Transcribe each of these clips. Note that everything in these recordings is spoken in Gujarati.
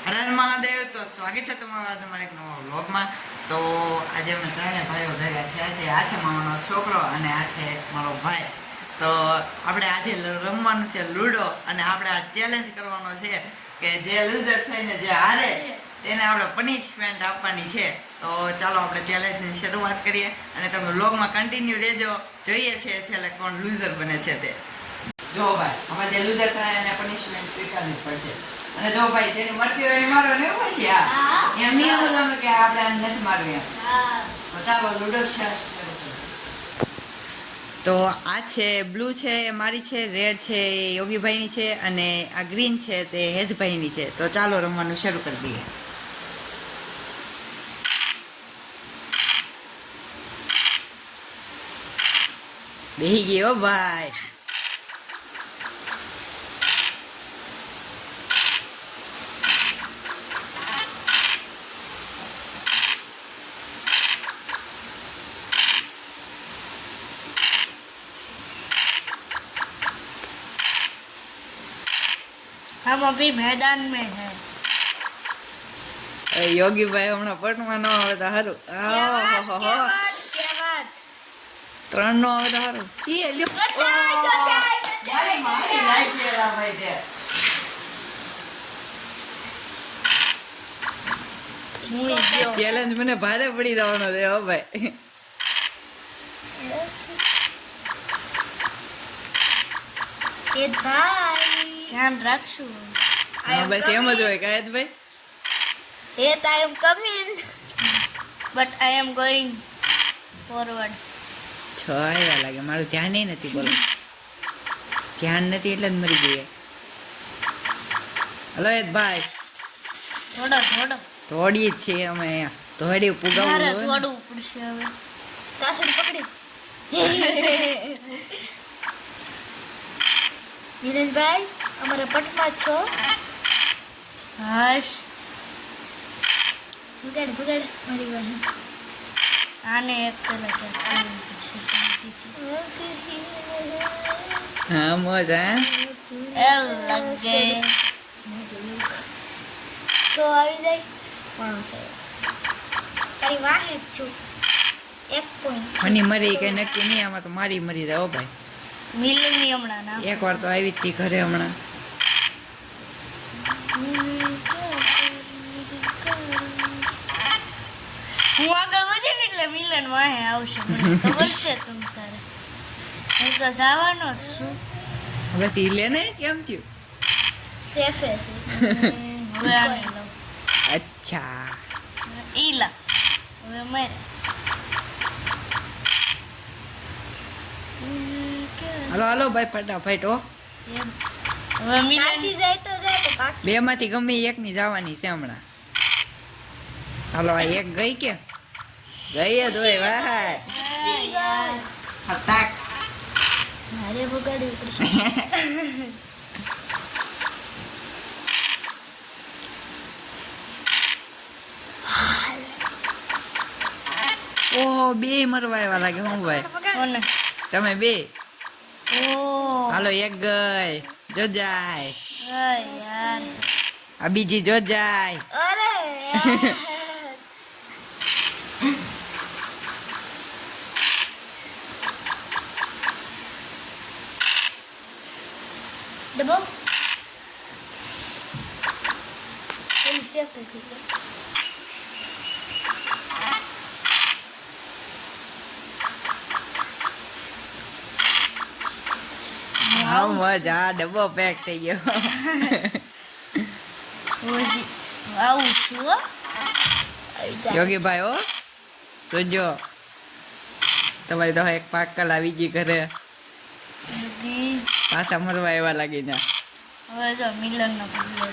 હર હર મહાદેવ. તો સ્વાગત છે તમારા એક નવા વ્લોગમાં. તો આજે અમે ત્રણેય ભાઈઓ ભેગા થયા છે. આ છે મારો છોકરો અને આ છે મારો ભાઈ. તો આપણે આજે રમવાનું છે લૂડો, અને આપણે આ ચેલેન્જ કરવાનો છે કે જે લૂઝર થઈને જે હારે તેને આપણે પનિશમેન્ટ આપવાની છે. તો ચાલો આપણે ચેલેન્જની શરૂઆત કરીએ, અને તમે વ્લોગમાં કન્ટિન્યુ રહેજો. જોઈએ છે છેલ્લે કોણ લૂઝર બને છે તે. જો ભાઈ, આમાં જે લૂઝર થાય એને પનિશમેન્ટ સ્વીકારવી પડશે. અને જો ભાઈ જેની મરતી હોય એને મારવાનું એવું પછી એમ નિયમ જ અમે કે આપણે આને નથી મારવી એમ. તો ચાલો લૂડો શરૂ કરીએ. તો આ છે બ્લુ છે એ મારી છે, રેડ છે એ યોગીભાઈની છે, અને આ ગ્રીન છે તે હેતભાઈની છે. તો ચાલો રમવાનું શરૂ કરી દઈએ. બેહી ગયો ભાઈ. हम अभी मैदान में हैं। યોગી ભાઈ હમણાં પટમાં ન આવે તો સારું. ત્રણ નો આવે તો સારું. ચેલેન્જ મને ભારે પડી જવાનો છે હો ભાઈ. ये भाई ध्यान रखशु। હા બસ એમ જ હોય કાયદ ભાઈ. Yet I am coming, but I am going forward. છ આવ્યા લાગે. મારું ધ્યાન નથી. બોલો, ધ્યાન નથી એટલે જ મરી ગઈ. હલો એ ભાઈ, થોડો થોડો થોડી જ છે અમે અહીંયા. થોડી પુગાવું મારે જોઈએ ને. થોડું પડશે હવે. કાસડી પકડી. મિલનભાઈ, અમારા પટમાં છો. હાશ, ભગાડ ભગાડ મારી વાહે. આને એક પેલા ક્યાં હા મોજ હા. એ લગે છો આવી જાય પણ છે તારી વાહે જ છું. 1 પોઈન્ટ મને મરી કઈ નક્કી નહીં. આમાં તો મારી મરી જાય હો ભાઈ. મિલનની હમણાં ના એક વાર તો આવી જ તી ઘરે હમણાં. હું આગળ વધે ને એટલે મિલન વાહે આવશે. મને ખબર છે તમ તારે. હું તો જવાનો જ છું. બસ ઈ લે ને કેમ થયું. સેફે છે. હવે આને લઉં. અચ્છા ઈલા હવે મારે હાલો હાલો ભાઈ ફટાફટ હો. હવે મિલન જાય તો જાય તો બાકી બે માંથી ગમે એક ની જવાની છે હમણાં. હાલો આ એક ગઈ કે ગઈ જ હોય ભાઈ. યાર ફટાક. મારે બગાડવી પડશે. ઓહો બે મરવા આવ્યા લાગે. હું ભાઈ કોને તમે બે. ઓ હાલો એક ગઈ જો જાય. યાર આ બીજી જો જાય. અરે ડબો એલી સેફ થઈ ગઈ. હા મજા. ડબ્બો પેક થઈ ગયો. ઓજી આવું છું હો. યોગી ભાઈ હો જોજો તમારી તો એક પાકલ આવી ગઈ ઘરે. બધી પાછા મરવા એવા લાગી ના. હવે જો મિલનનો બદલો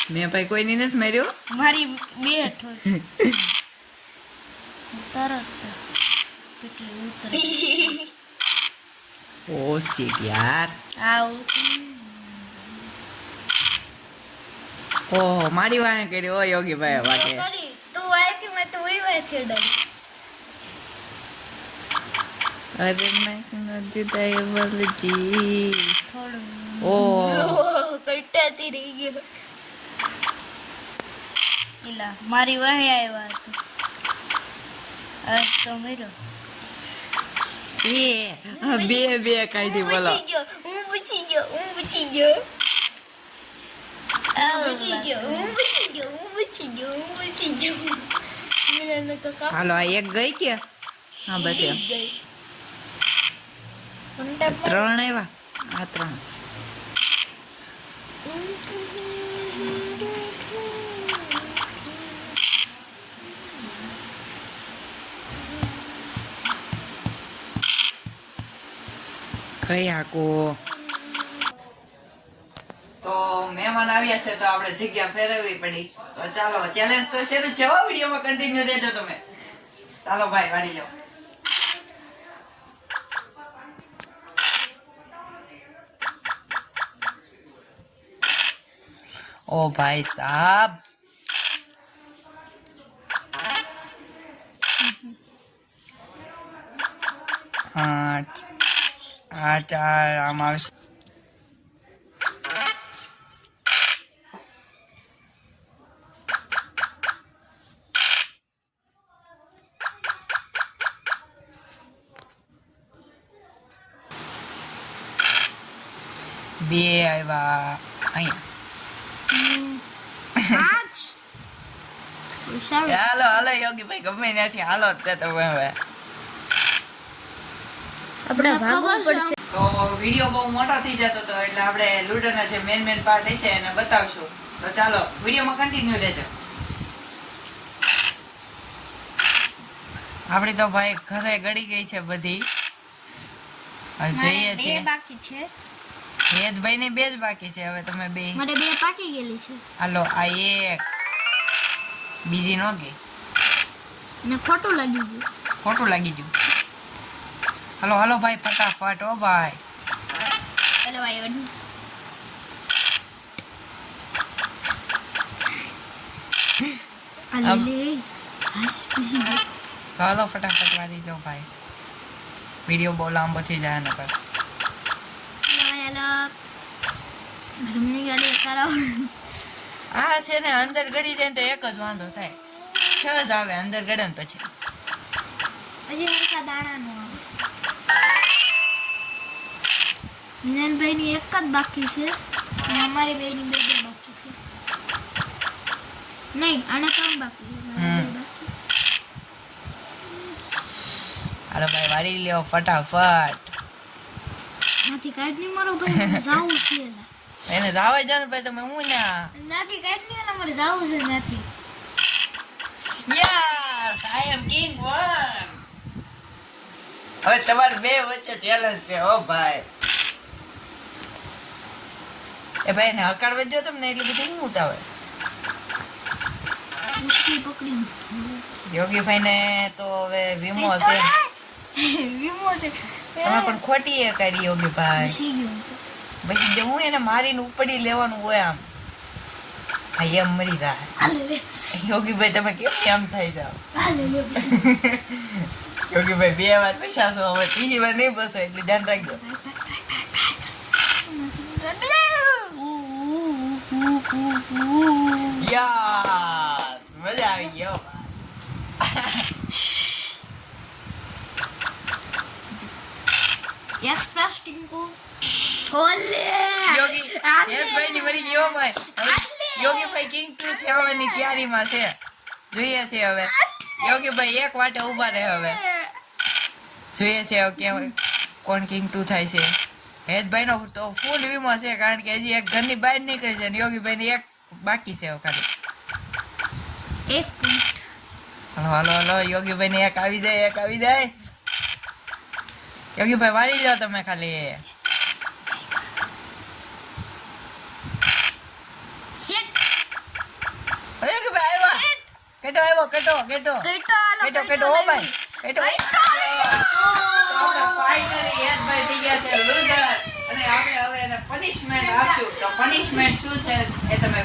મેં ભાઈ કોઈની નથી માર્યો. મારી બે ઠોક તરત કેટલી ઉતરી. ઓ શીટ યાર. આવું ઓહો મારી વાહે કર્યો ઓ યોગી ભાઈ વાકે. તું આય કે મેં તો વહી વહી થી ડરી. અરે મેં જુદાઈ બોલજી. થોડું ઓહ કટાતી રહી ગયો. એલા મારી વાહે આવ્યા હતો આજ તો મેરો બે કાઢી બોલો હું બચી ગયો મિલન કાકા હાલો આ એક ગઈ કે હા બસ એમ ત્રણ આવ્યા આ ત્રણ કઈ આકો તો મહેમાન આવ્યા છે તો આપણે જગ્યા ફેરવવી પડી તો ચાલો ચેલેન્જ તો શરૂ છે હો વિડીયોમાં કન્ટિન્યુ રહેજો તમે ચાલો ભાઈ વાડી લો ओ भाई साहब हाँ चार आम आवश्यक બે આવ્યા અહીંયા હાલો હાલો યોગી ભાઈ ગમે ત્યાંથી હાલો જ તે તમે હવે આપણે ભાગવું પડશે તો વિડિયો બહુ મોટો થઈ જતો હતો એટલે આપણે લૂડોના જે મેન પાર્ટ છે એને બતાવશું તો ચાલો વિડીયોમાં કન્ટિન્યુ લેજો આપણી તો ભાઈ ઘરે ગળી ગઈ છે બધી હવે જોઈએ છે બાકી છે હેતભાઈ ની બે જ બાકી છે હવે તમે બે મારે બે પાકી ગયેલી છે હાલો આ એક બીજી નો ગઈ ને ખોટું લાગી ગયું હાલો હાલો ભાઈ ફટાફટ ઓ ભાઈ અરે ભાઈ હાલો ફટાફટ વાળી જાઓ ભાઈ વિડીયો બહુ લાંબો થઈ જાય નકર આ છે ને અંદર ગળી જાય ને તો એક જ વાંધો થાય 6 જ આવે અંદર ગળે ને પછી હજી હરખા દાણા નો આવે મિલનભાઈ ની એક જ બાકી છે અને અમારી બે ની બે બાકી છે નહીં આને ત્રણ બાકી છે મારે બે બાકી. હાલો ભાઈ વાળી લ્યો ફટાફટ નાથી કાઢની મારો ભાઈ જાવું છે એલા એને જાવા જાવ ને ભાઈ તમે હું ના નાથી કાઢની એલા મારે જાવું છે નાથી યસ આઈ એમ કિંગ 1 હવે તમાર બે વચ્ચે ચેલેન્જ છે ઓ ભાઈ એ ભાઈ ને હકાડવા દો તમને એટલે બધું હું ઉતાવે મુશ્કેલ પકડી યોગીભાઈ ને તો હવે વીમો છે વીમો છે તમે પણ ખોટી એ કાઢી યોગીભાઈ બેસી ગયો તો પછી જે હું એને મારીને ઉપડી લેવાનું હોય આમ આ એમ મરી જાય હાલે લે યોગીભાઈ તમે કેમ એમ થઈ જાવ હાલે લે યોગીભાઈ બે વાર પૈસા છો હવે ત્રીજી વાર નહીં બસો એટલે ધ્યાન રાખજો યસ મજા આવી ગયો એક્સપ્રેસ ટિંકુ ઓલે યોગી યસભાઈ ની મરી ગયો ભાઈ યોગીભાઈ કિંગ 2 થવાની તૈયારીમાં છે જોઈએ છે હવે યોગીભાઈ એક વાટે ઊભા રહે હવે જોઈએ છે હવે કેમ કોણ કિંગ 2 થાય છે હેતભાઈ નો તો ફૂલ વીમો છે કારણ કે હજી એક ઘરની બહાર નીકળી છે અને યોગીભાઈ ની એક બાકી છે ખાલી એક પોઈન્ટ હાલો હાલો હાલો યોગીભાઈ ને એક આવી જાય યોગીભાઈ વાળી લો તમે ખાલી શિટ યોગીભાઈ આવ્યા કેટો કેટો ઓ ભાઈ કેટો ફાઇનલી હેતભાઈ થઈ ગયા છે લૂઝર અને આપણે હવે એને પનિશમેન્ટ આપશું તો પનિશમેન્ટ શું છે એ તમે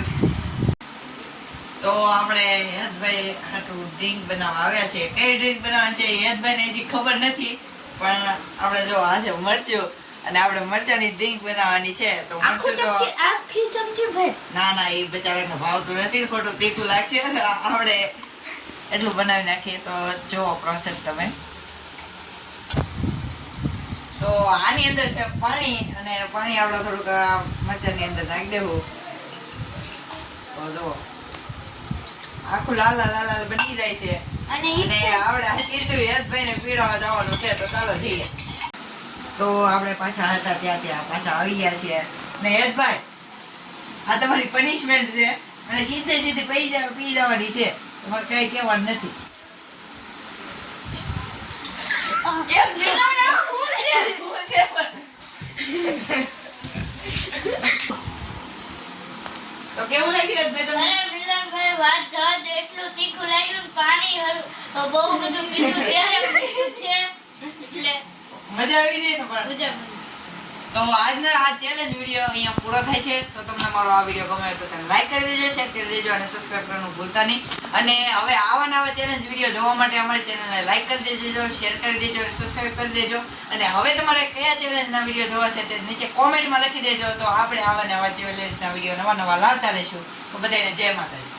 તો આપણે હેતભાઈ હાટું ડ્રિંક બનાવવા આવ્યા છે કઈ ડ્રિંક બનાવવાની છે હેતભાઈને હજી ખબર નથી પણ આપણે જો આ છે મરચું અને આપણે મરચાની ડ્રિંક બનાવવાની છે તો મરચું તો આખી ચમચી ભર. ના ના એ બચારાને ભાવતું નથી, ખોટું તીખું લાગશે. આપણે એટલું બનાવી નાખીએ. તો જુઓ પ્રોસેસ તમે. તો આની અંદર છે પાણી, અને પાણી આપણે થોડુંક મરચાની અંદર નાખી દેવું. તો જુઓ આખું લાલ લાલ બની જાય છે. અને અને આપણે સીધું યશભાઈને પીડાવા જવાનું છે. તો ચાલો જઈએ. તો આપણે પાછા હતા ત્યાં પાછા આવી ગયા છીએ. ને યશભાઈ, આ તમારી પનિશમેન્ટ છે, અને સીધી પી જવાની છે. તમારે કઈ કહેવાનું નથી. કેમ છે? તો કેવું લાગ્યું યશભાઈ તમને? અરે મિલનભાઈ વાત જવા દે, એટલું તીખું લાગ્યું ને પાણી બહુ બધું પીધું ત્યારે પીધું છે એટલે મજા આવી ગઈ ને? પણ મજા તો આજનો આ ચેલેન્જ વિડિયો અહીંયા પૂરો થાય છે. તો તમને મારો આ વિડિયો ગમે તો તેને લાઈક કરી દેજો, શેર કરી દેજો અને સબસ્ક્રાઇબ કરવાનું ભૂલતા નહીં. અને હવે આવા નવા ચેલેન્જ વિડિયો જોવા માટે અમારી ચેનલને લાઈક કરી દેજો, શેર કરી દેજો અને સબસ્ક્રાઇબ કરી દેજો. અને હવે તમારે કયા ચેલેન્જના વિડિયો જોવા છે તે નીચે કોમેન્ટમાં લખી દેજો. તો આપણે આવા નવા ચેલેન્જના વિડિયો નવા લાવતા રહીશું. તો બધાને જય માતાજી.